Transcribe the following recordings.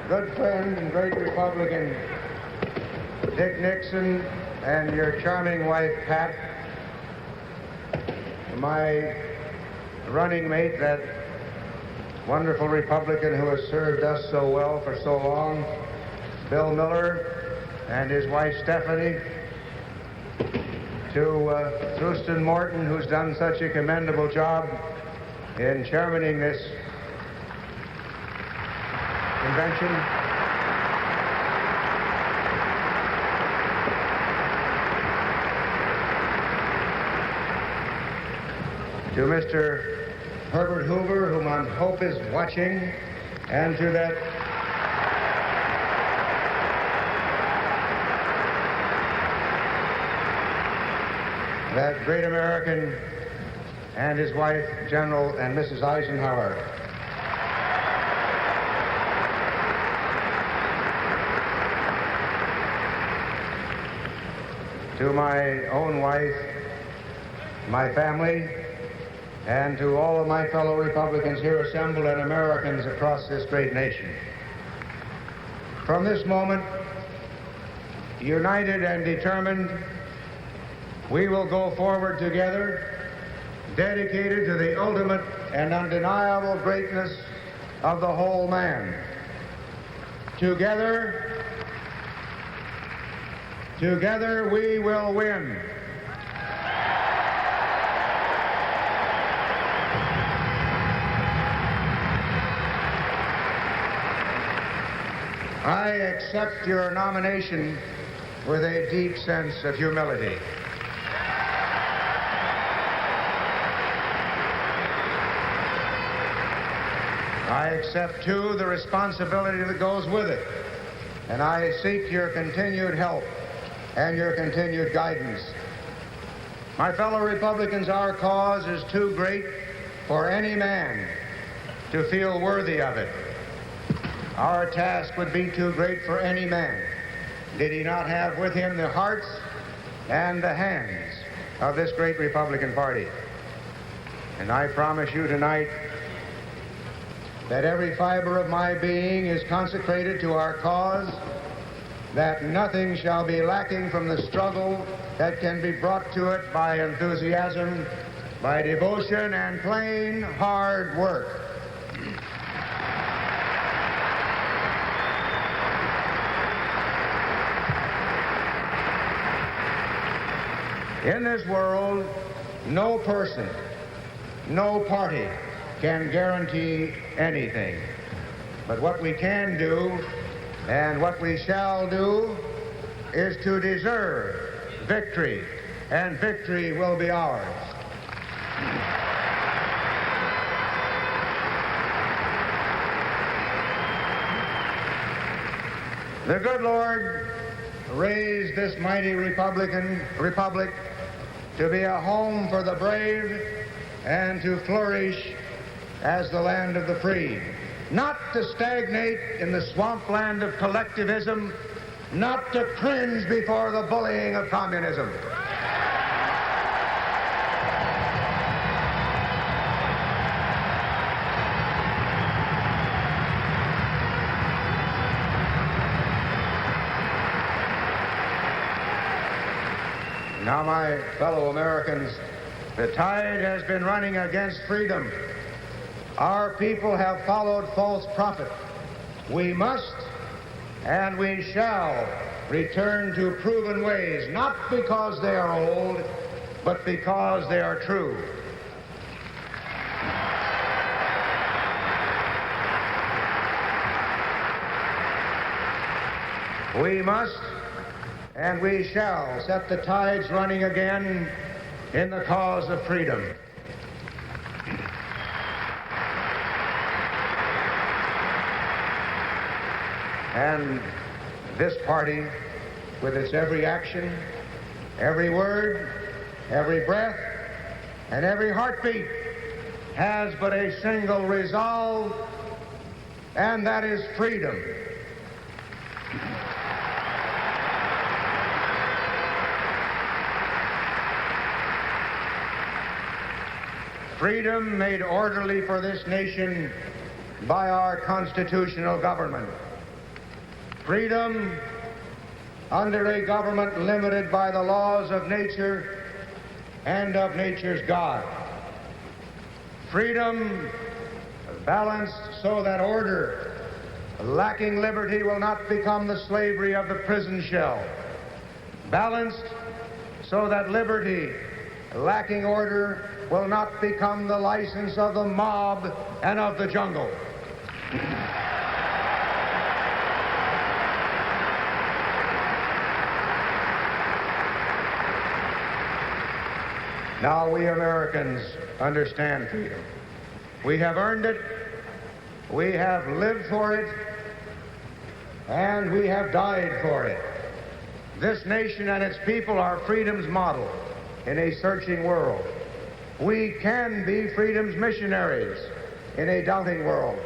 good friend and great Republican Dick Nixon, and your charming wife, Pat, my running mate, that wonderful Republican who has served us so well for so long, Bill Miller, and his wife, Stephanie, to Thurston Morton, who's done such a commendable job in chairmaning this convention. To Mr. Herbert Hoover, whom I hope is watching, and to that great American and his wife, General and Mrs. Eisenhower. To my own wife, my family, and to all of my fellow Republicans here assembled and Americans across this great nation. From this moment, united and determined, we will go forward together, dedicated to the ultimate and undeniable greatness of the whole man. Together we will win. I accept your nomination with a deep sense of humility. I accept, too, the responsibility that goes with it, and I seek your continued help and your continued guidance. My fellow Republicans, our cause is too great for any man to feel worthy of it. Our task would be too great for any man did he not have with him the hearts and the hands of this great Republican Party. And I promise you tonight that every fiber of my being is consecrated to our cause, that nothing shall be lacking from the struggle that can be brought to it by enthusiasm, by devotion, and plain hard work. In this world, no person, no party can guarantee anything. But what we can do, and what we shall do, is to deserve victory, and victory will be ours. The good Lord raised this mighty republic to be a home for the brave and to flourish as the land of the free. Not to stagnate in the swampland of collectivism, not to cringe before the bullying of communism. Now, my fellow Americans, the tide has been running against freedom. Our people have followed false prophet. We must and we shall return to proven ways, not because they are old, but because they are true. We must and we shall set the tides running again in the cause of freedom. And this party, with its every action, every word, every breath, and every heartbeat, has but a single resolve, and that is freedom. Freedom made orderly for this nation by our constitutional government. Freedom under a government limited by the laws of nature and of nature's God. Freedom balanced so that order, lacking liberty, will not become the slavery of the prison shell. Balanced so that liberty, lacking order, will not become the license of the mob and of the jungle. Now we Americans understand freedom. We have earned it, we have lived for it, and we have died for it. This nation and its people are freedom's model in a searching world. We can be freedom's missionaries in a doubting world.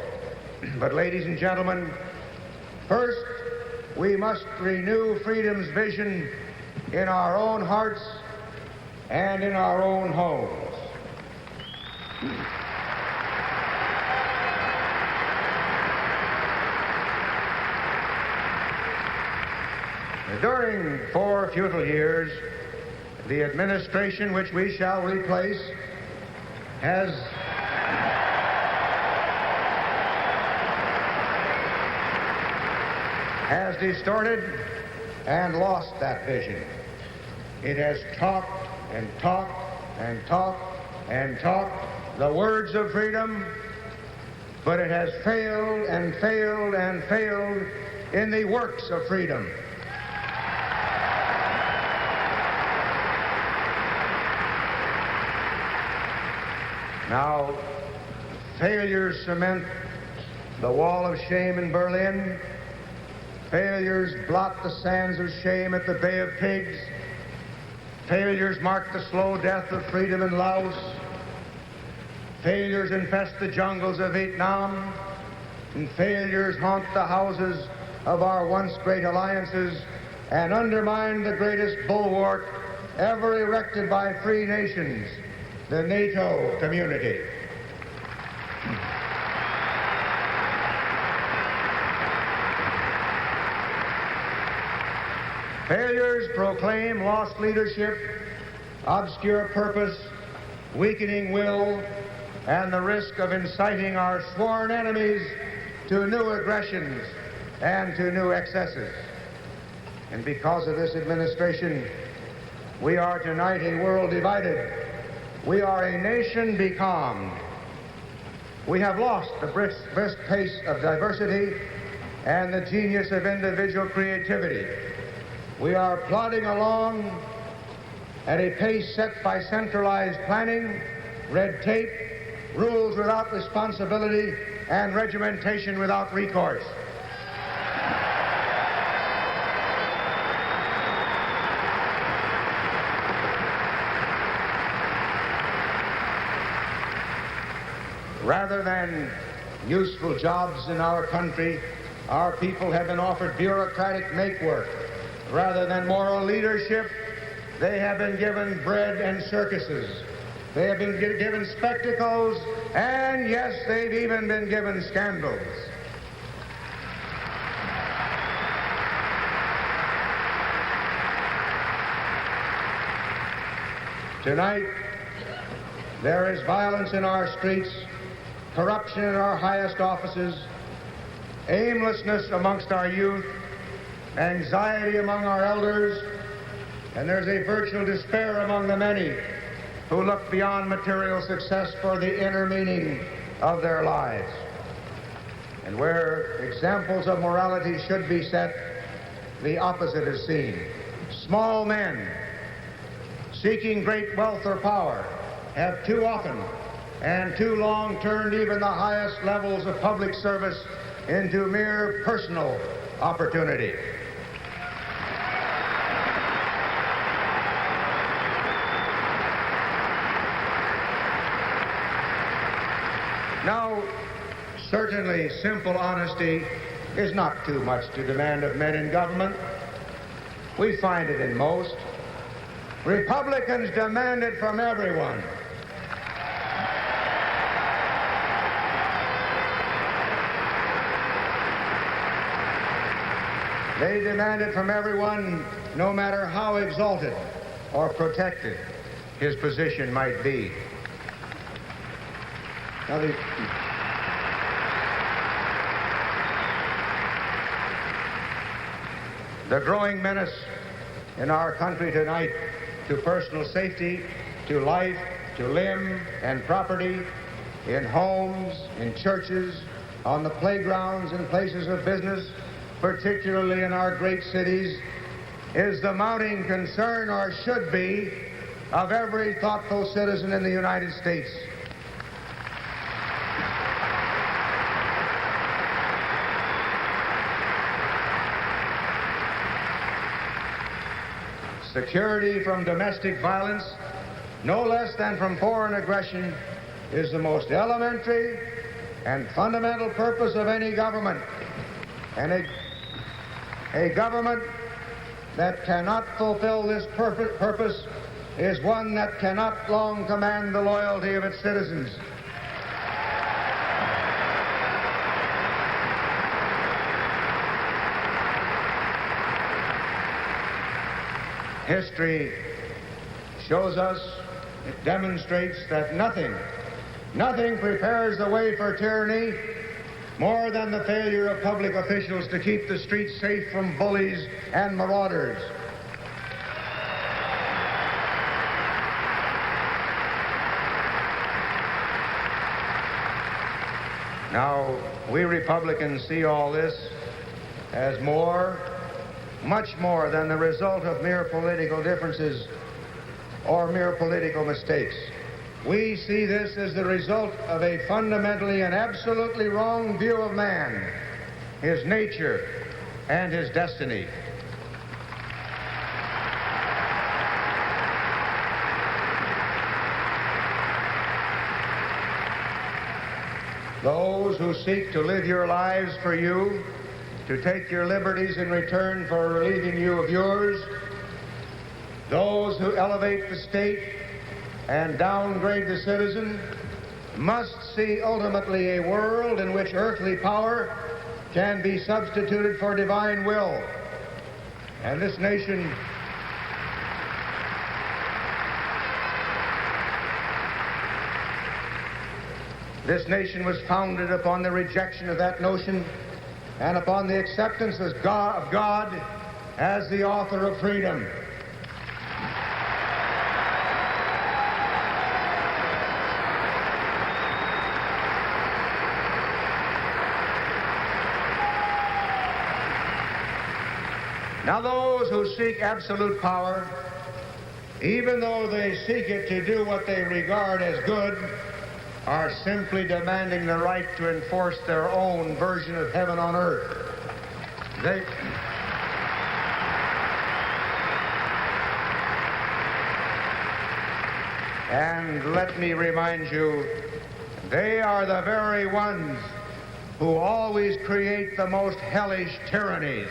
But ladies and gentlemen, first we must renew freedom's vision in our own hearts and in our own homes. During 4 futile years, the administration which we shall replace has distorted and lost that vision. It has talked and talked and talked and talked the words of freedom, but it has failed and failed and failed in the works of freedom. Now, failures cement the wall of shame in Berlin. Failures blot the sands of shame at the Bay of Pigs. Failures mark the slow death of freedom in Laos. Failures infest the jungles of Vietnam. And failures haunt the houses of our once great alliances and undermine the greatest bulwark ever erected by free nations, the NATO community. Failures proclaim lost leadership, obscure purpose, weakening will, and the risk of inciting our sworn enemies to new aggressions and to new excesses. And because of this administration, we are tonight a world divided. We are a nation becalmed. We have lost the brisk pace of diversity and the genius of individual creativity. We are plodding along at a pace set by centralized planning, red tape, rules without responsibility, and regimentation without recourse. Rather than useful jobs in our country, our people have been offered bureaucratic makework. Rather than moral leadership, they have been given bread and circuses. They have been given spectacles, and yes, they've even been given scandals. Tonight, there is violence in our streets, corruption in our highest offices, aimlessness amongst our youth, anxiety among our elders, and there's a virtual despair among the many who look beyond material success for the inner meaning of their lives. And where examples of morality should be set, the opposite is seen. Small men seeking great wealth or power have too often and too long turned even the highest levels of public service into mere personal opportunity. Now, certainly simple honesty is not too much to demand of men in government. We find it in most. Republicans demand it from everyone. They demand it from everyone, no matter how exalted or protected his position might be. Now, the growing menace in our country tonight to personal safety, to life, to limb and property, in homes, in churches, on the playgrounds and places of business, particularly in our great cities, is the mounting concern, or should be, of every thoughtful citizen in the United States. Security from domestic violence, no less than from foreign aggression, is the most elementary and fundamental purpose of any government. And a government that cannot fulfill this purpose is one that cannot long command the loyalty of its citizens. History shows us, it demonstrates that nothing prepares the way for tyranny more than the failure of public officials to keep the streets safe from bullies and marauders. Now, we Republicans see all this as much more than the result of mere political differences or mere political mistakes. We see this as the result of a fundamentally and absolutely wrong view of man, his nature, and his destiny. Those who seek to live your lives for you, to take your liberties in return for relieving you of yours, those who elevate the state and downgrade the citizen, must see ultimately a world in which earthly power can be substituted for divine will. And this nation was founded upon the rejection of that notion and upon the acceptance of God as the author of freedom. Now, those who seek absolute power, even though they seek it to do what they regard as good, are simply demanding the right to enforce their own version of heaven on earth. And let me remind you, they are the very ones who always create the most hellish tyrannies.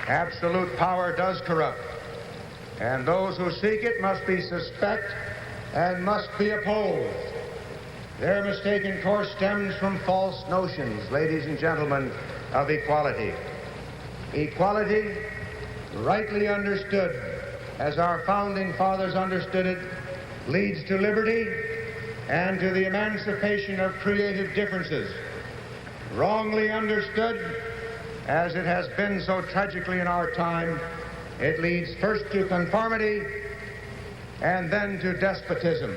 Absolute power does corrupt, and those who seek it must be suspect and must be opposed. Their mistaken course stems from false notions, ladies and gentlemen, of equality. Equality, rightly understood, as our founding fathers understood it, leads to liberty and to the emancipation of creative differences. Wrongly understood, as it has been so tragically in our time, it leads first to conformity and then to despotism.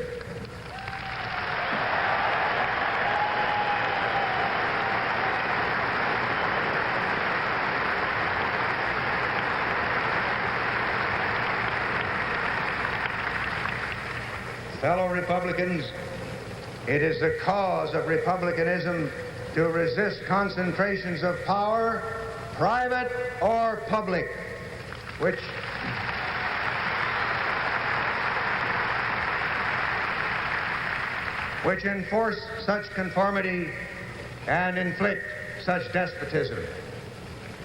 Fellow Republicans, it is the cause of republicanism to resist concentrations of power, private or public, which enforce such conformity and inflict such despotism.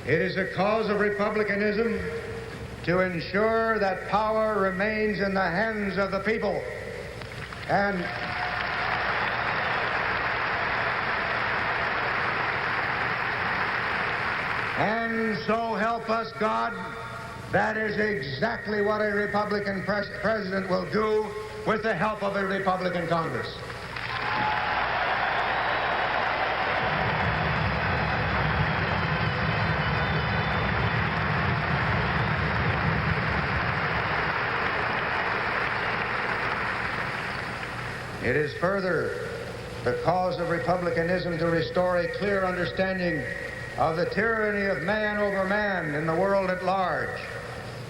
It is a cause of republicanism to ensure that power remains in the hands of the people And so help us God, that is exactly what a Republican president will do with the help of a Republican Congress. It is further the cause of republicanism to restore a clear understanding of the tyranny of man over man in the world at large.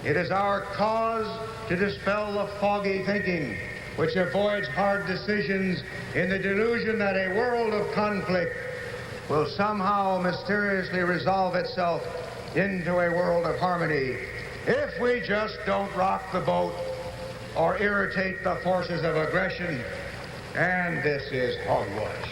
It is our cause to dispel the foggy thinking which avoids hard decisions in the delusion that a world of conflict will somehow mysteriously resolve itself into a world of harmony if we just don't rock the boat or irritate the forces of aggression. And this is hogwash.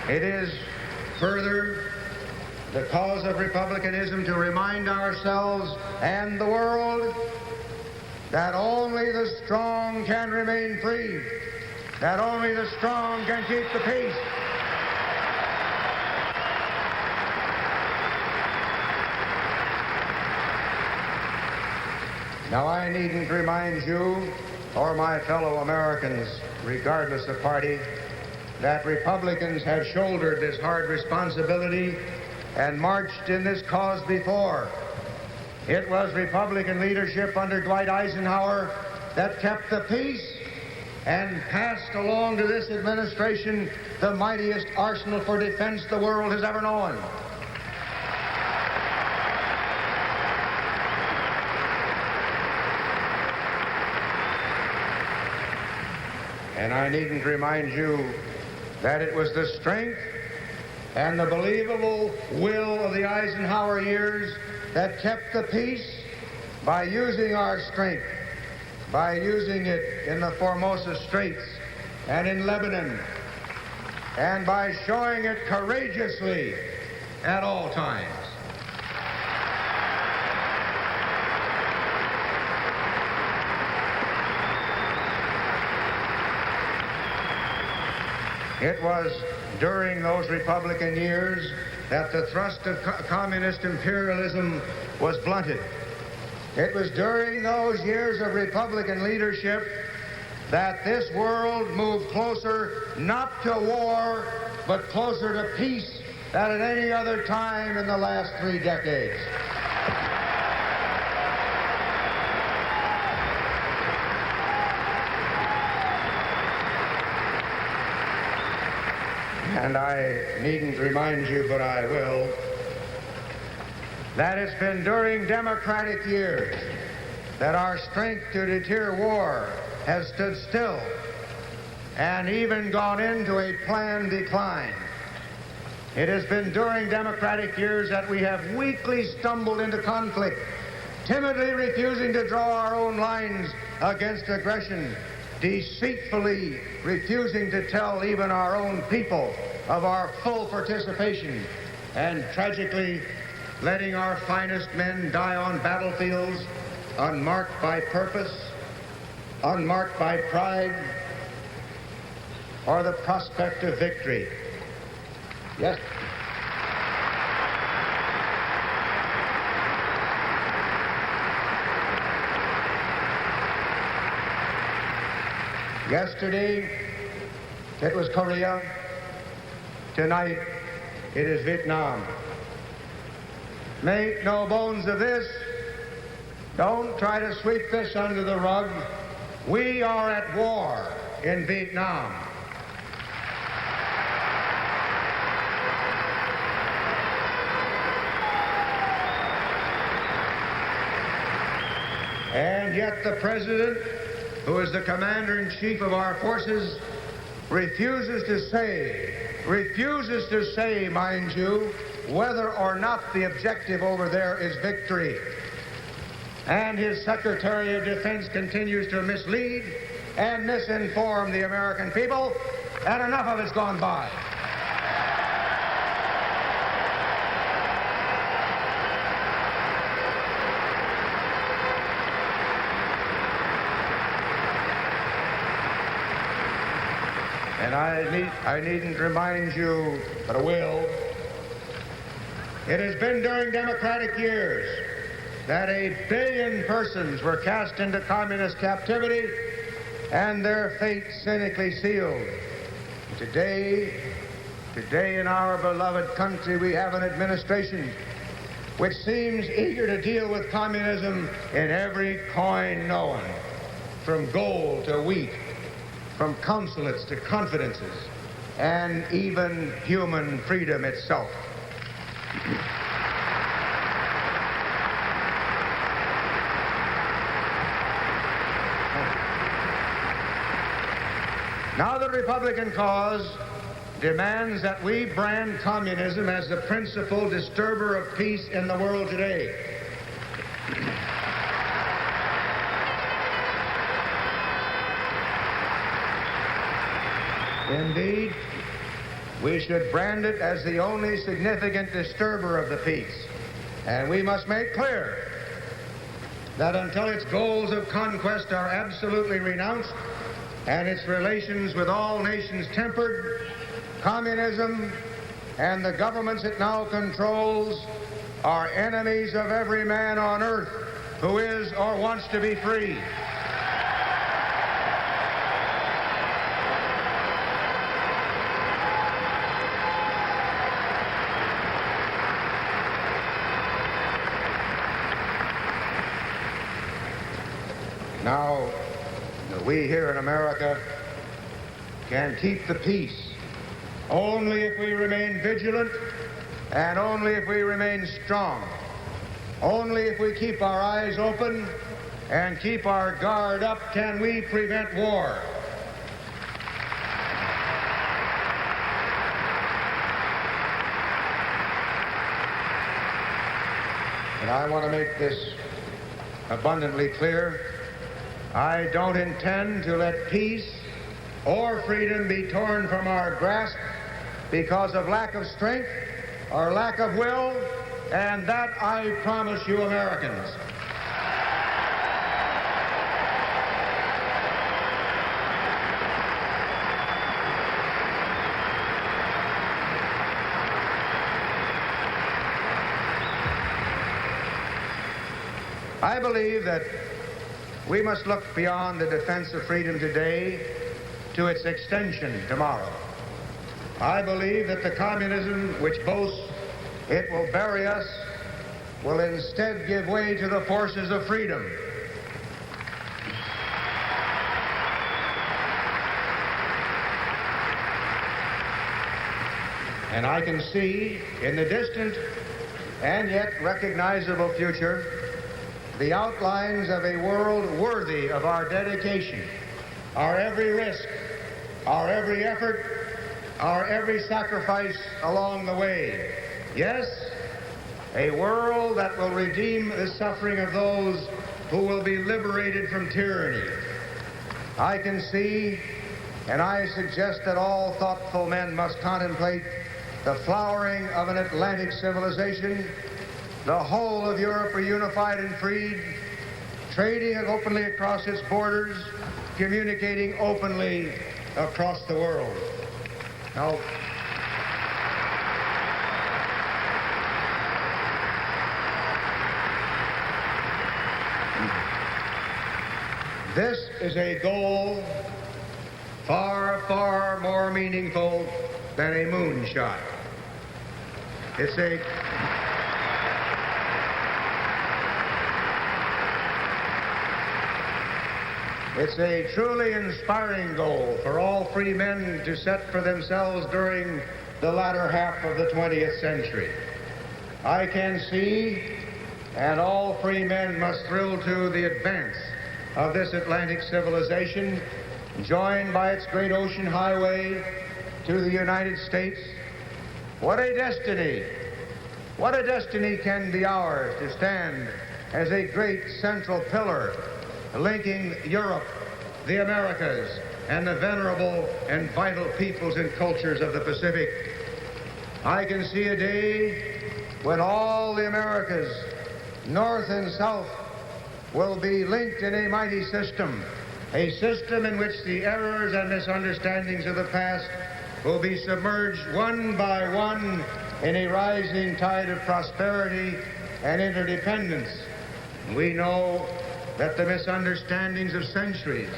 It is further the cause of republicanism to remind ourselves and the world that only the strong can remain free, that only the strong can keep the peace. Now, I needn't remind you or my fellow Americans, regardless of party, that Republicans have shouldered this hard responsibility and marched in this cause before. It was Republican leadership under Dwight Eisenhower that kept the peace and passed along to this administration the mightiest arsenal for defense the world has ever known. And I needn't remind you that it was the strength and the believable will of the Eisenhower years that kept the peace by using our strength, by using it in the Formosa Straits and in Lebanon, and by showing it courageously at all times. It was during those Republican years that the thrust of communist imperialism was blunted. It was during those years of Republican leadership that this world moved closer, not to war, but closer to peace than at any other time in the last 3 decades. And I needn't remind you, but I will, that it's been during democratic years that our strength to deter war has stood still and even gone into a planned decline. It has been during democratic years that we have weakly stumbled into conflict, timidly refusing to draw our own lines against aggression, deceitfully refusing to tell even our own people of our full participation, and tragically letting our finest men die on battlefields unmarked by purpose, unmarked by pride, or the prospect of victory. Yes. Yesterday, it was Korea. Tonight, it is Vietnam. Make no bones of this. Don't try to sweep this under the rug. We are at war in Vietnam. And yet the President, who is the commander-in-chief of our forces, refuses to say, mind you, whether or not the objective over there is victory. and his Secretary of Defense continues to mislead and misinform the American people, and enough of it's gone by. And I needn't remind you, but I will. It has been during democratic years that 1 billion persons were cast into communist captivity and their fate cynically sealed. Today in our beloved country, we have an administration which seems eager to deal with communism in every coin known, from gold to wheat, from consulates to confidences, and even human freedom itself. Now the Republican cause demands that we brand communism as the principal disturber of peace in the world today. Indeed, we should brand it as the only significant disturber of the peace. And we must make clear that until its goals of conquest are absolutely renounced and its relations with all nations tempered, communism and the governments it now controls are enemies of every man on earth who is or wants to be free. Now, we here in America can keep the peace only if we remain vigilant and only if we remain strong. Only if we keep our eyes open and keep our guard up can we prevent war. And I want to make this abundantly clear. I don't intend to let peace or freedom be torn from our grasp because of lack of strength or lack of will, and that I promise you Americans. I believe that we must look beyond the defense of freedom today to its extension tomorrow. I believe that the communism which boasts it will bury us will instead give way to the forces of freedom. And I can see in the distant and yet recognizable future the outlines of a world worthy of our dedication, our every risk, our every effort, our every sacrifice along the way. Yes, a world that will redeem the suffering of those who will be liberated from tyranny. I can see, and I suggest that all thoughtful men must contemplate the flowering of an Atlantic civilization, the whole of Europe reunified and freed, trading openly across its borders, communicating openly across the world. Now, this is a goal far, far more meaningful than a moonshot. It's a truly inspiring goal for all free men to set for themselves during the latter half of the 20th century. I can see, and all free men must thrill to, the advance of this Atlantic civilization, joined by its great ocean highway to the United States. What a destiny! What a destiny can be ours to stand as a great central pillar linking Europe, the Americas, and the venerable and vital peoples and cultures of the Pacific. I can see a day when all the Americas, north and south, will be linked in a mighty system, a system in which the errors and misunderstandings of the past will be submerged one by one in a rising tide of prosperity and interdependence. We know that the misunderstandings of centuries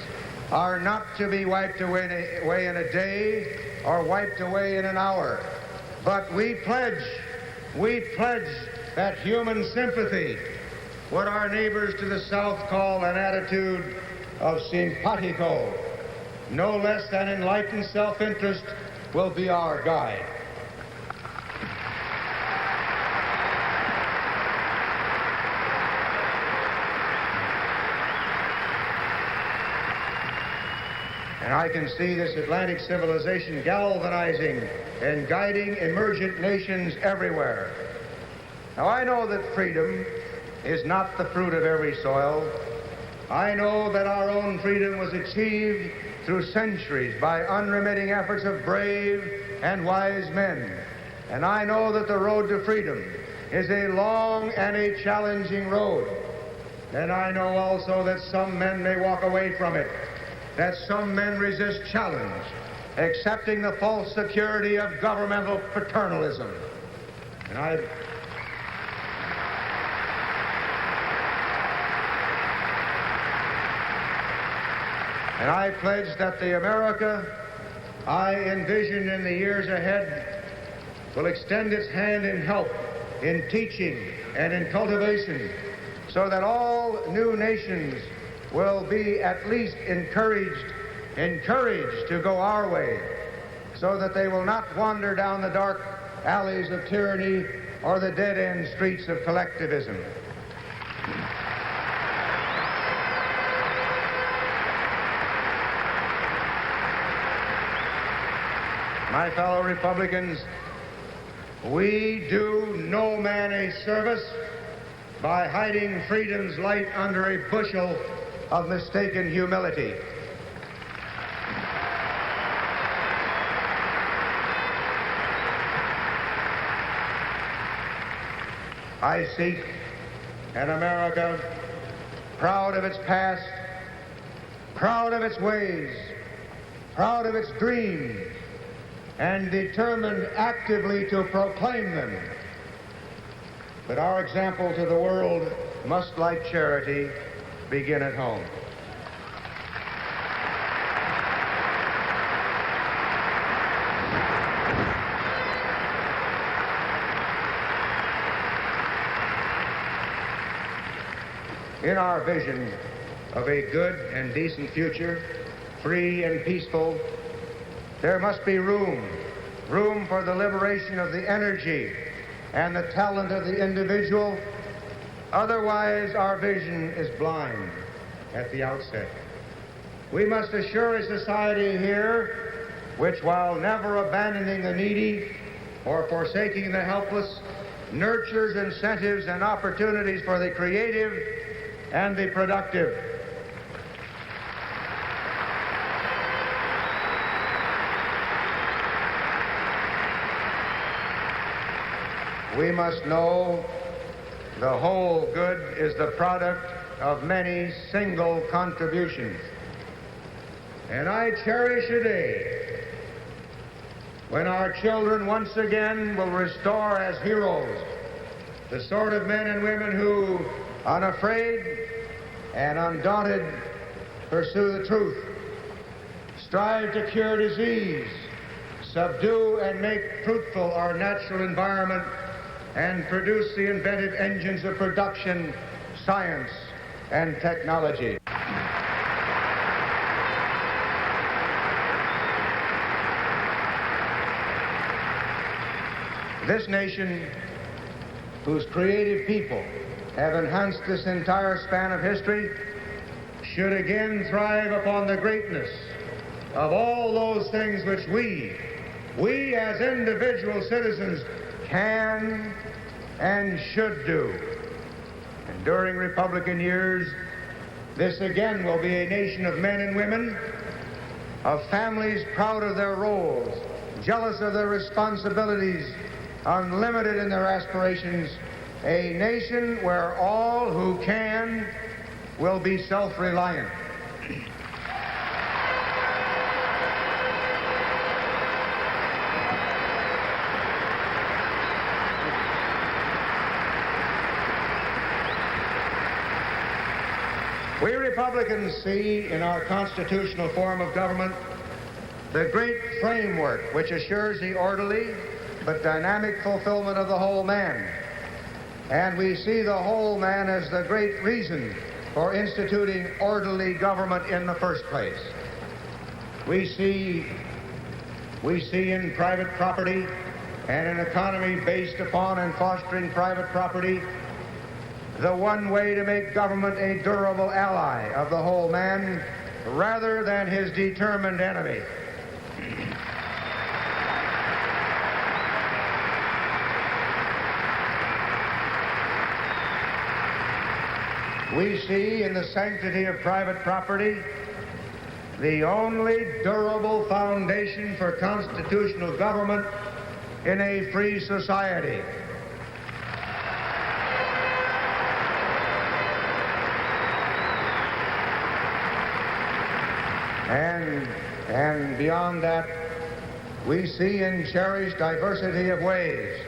are not to be wiped away in a day or wiped away in an hour. But we pledge that human sympathy, what our neighbors to the south call an attitude of simpatico, no less than enlightened self-interest, will be our guide. And I can see this Atlantic civilization galvanizing and guiding emergent nations everywhere. Now, I know that freedom is not the fruit of every soil. I know that our own freedom was achieved through centuries by unremitting efforts of brave and wise men. And I know that the road to freedom is a long and a challenging road. And I know also that some men may walk away from it, that some men resist challenge, accepting the false security of governmental paternalism. And I pledge that the America I envision in the years ahead will extend its hand in help, in teaching, and in cultivation, so that all new nations will be at least encouraged to go our way, so that they will not wander down the dark alleys of tyranny or the dead-end streets of collectivism. My fellow Republicans, we do no man a service by hiding freedom's light under a bushel of mistaken humility. I seek an America proud of its past, proud of its ways, proud of its dreams, and determined actively to proclaim them. But our example to the world must, like charity, begin at home. In our vision of a good and decent future, free and peaceful, there must be room for the liberation of the energy and the talent of the individual. Otherwise, our vision is blind at the outset. We must assure a society here which, while never abandoning the needy or forsaking the helpless, nurtures incentives and opportunities for the creative and the productive. We must know the whole good is the product of many single contributions. And I cherish a day when our children once again will restore as heroes the sort of men and women who, unafraid and undaunted, pursue the truth, strive to cure disease, subdue and make fruitful our natural environment, and produce the inventive engines of production, science, and technology. This nation, whose creative people have enhanced this entire span of history, should again thrive upon the greatness of all those things which we as individual citizens can and should do. And during Republican years, this again will be a nation of men and women, of families proud of their roles, jealous of their responsibilities, unlimited in their aspirations, a nation where all who can will be self-reliant. We Republicans see in our constitutional form of government the great framework which assures the orderly but dynamic fulfillment of the whole man. And we see the whole man as the great reason for instituting orderly government in the first place. We see in private property and an economy based upon and fostering private property the one way to make government a durable ally of the whole man rather than his determined enemy. We see in the sanctity of private property the only durable foundation for constitutional government in a free society. And beyond that, we see and cherish diversity of ways,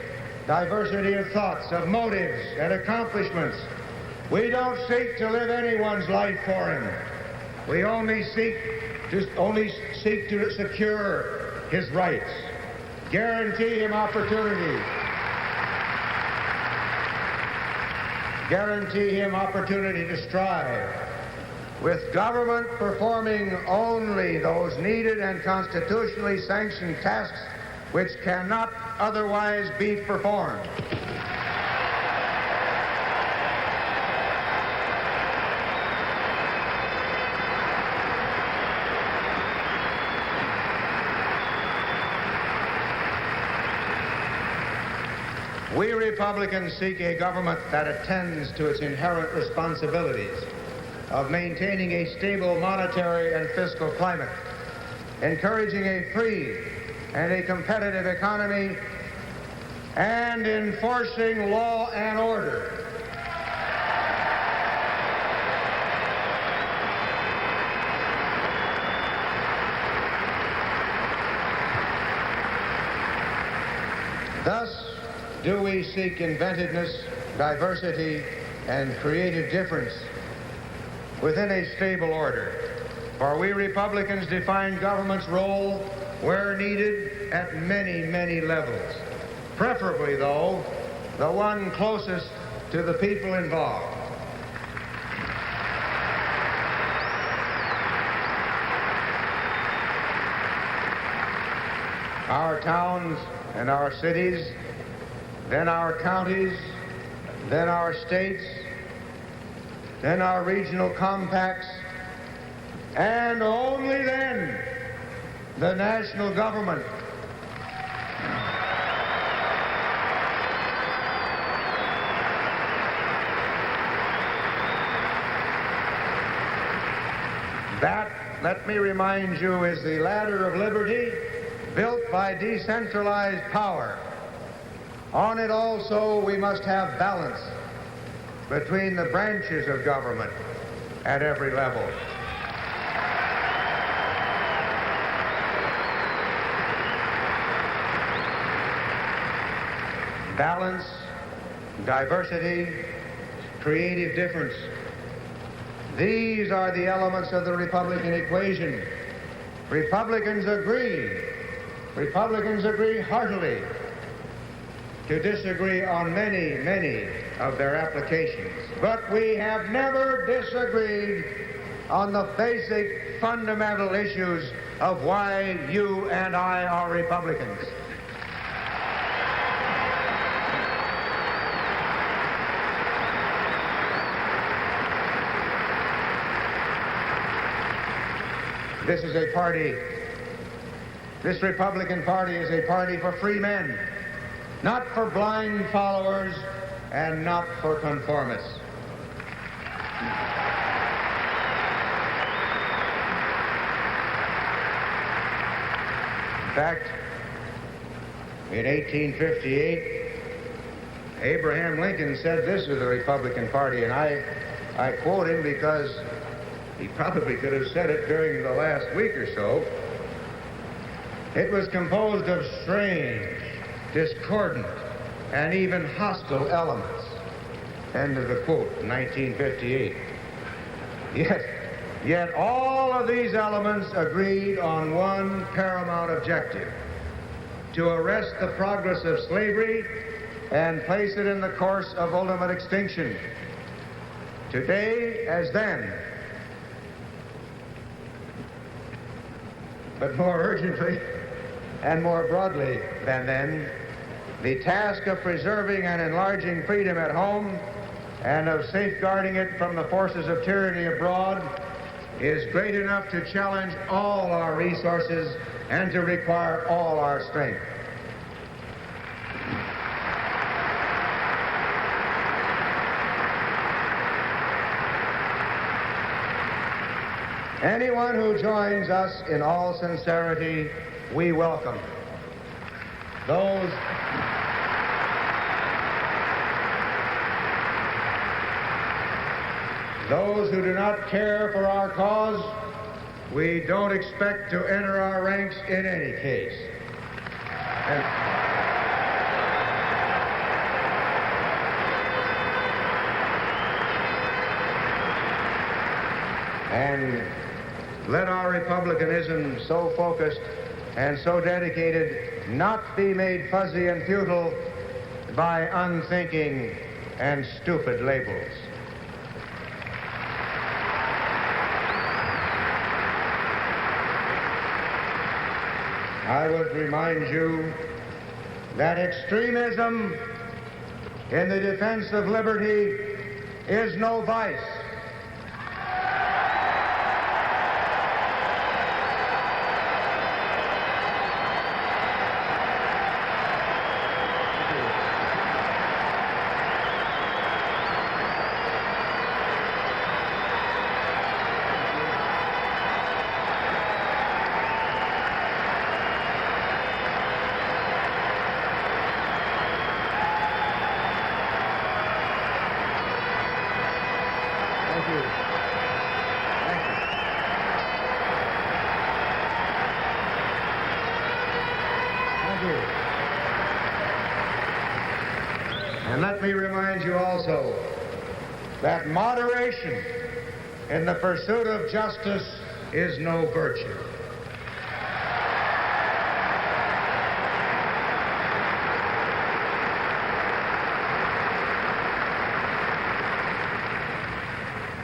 diversity of thoughts, of motives, and accomplishments. We don't seek to live anyone's life for him. We only seek to secure his rights, guarantee him opportunities, guarantee him opportunity to strive, with government performing only those needed and constitutionally sanctioned tasks which cannot otherwise be performed. We Republicans seek a government that attends to its inherent responsibilities of maintaining a stable monetary and fiscal climate, encouraging a free and a competitive economy, and enforcing law and order. Thus do we seek inventiveness, diversity, and creative difference within a stable order. For we Republicans define government's role where needed at many, many levels. Preferably, though, the one closest to the people involved. Our towns and our cities, then our counties, then our states, then our regional compacts, and only then the national government. That, let me remind you, is the ladder of liberty built by decentralized power. On it also we must have balance between the branches of government at every level. Balance, diversity, creative difference. These are the elements of the Republican equation. Republicans agree heartily to disagree on many, many of their applications. But we have never disagreed on the basic fundamental issues of why you and I are Republicans. This is a party, this Republican Party is a party for free men, not for blind followers and not for conformists. In fact, in 1858, Abraham Lincoln said this of the Republican Party, and I quote him because he probably could have said it during the last week or so. It was composed of strange, discordant, and even hostile elements. End of the quote, 1958. Yet all of these elements agreed on one paramount objective: to arrest the progress of slavery and place it in the course of ultimate extinction. Today, as then, but more urgently and more broadly than then, the task of preserving and enlarging freedom at home and of safeguarding it from the forces of tyranny abroad is great enough to challenge all our resources and to require all our strength. Anyone who joins us in all sincerity, we welcome. Those who do not care for our cause, we don't expect to enter our ranks in any case. And let our republicanism, so focused and so dedicated, not be made fuzzy and futile by unthinking and stupid labels. I would remind you that extremism in the defense of liberty is no vice. And let me remind you also that moderation in the pursuit of justice is no virtue.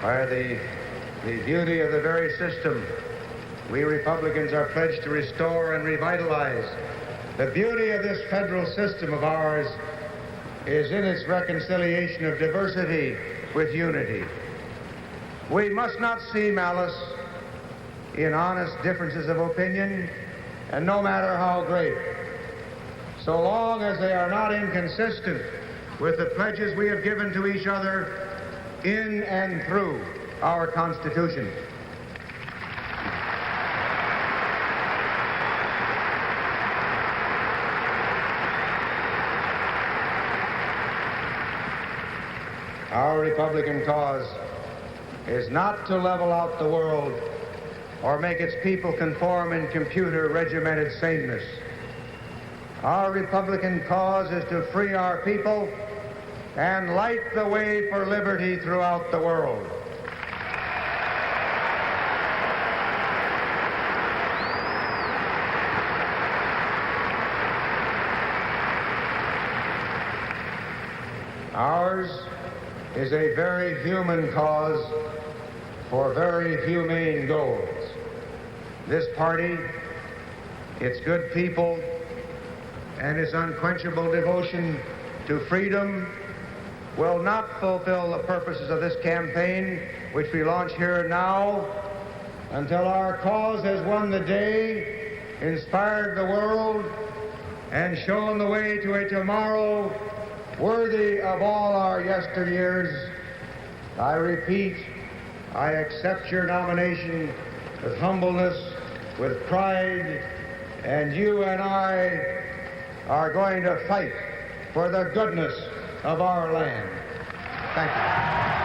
By the beauty of the very system we Republicans are pledged to restore and revitalize, the beauty of this federal system of ours is in its reconciliation of diversity with unity. We must not see malice in honest differences of opinion, and no matter how great, so long as they are not inconsistent with the pledges we have given to each other in and through our Constitution. Our Republican cause is not to level out the world or make its people conform in computer-regimented sameness. Our Republican cause is to free our people and light the way for liberty throughout the world. Ours is a very human cause for very humane goals. This party, its good people, and its unquenchable devotion to freedom will not fulfill the purposes of this campaign, which we launch here now, until our cause has won the day, inspired the world, and shown the way to a tomorrow worthy of all our yesteryears. I repeat, I accept your nomination with humbleness, with pride, And you and I are going to fight for the goodness of our land. Thank you.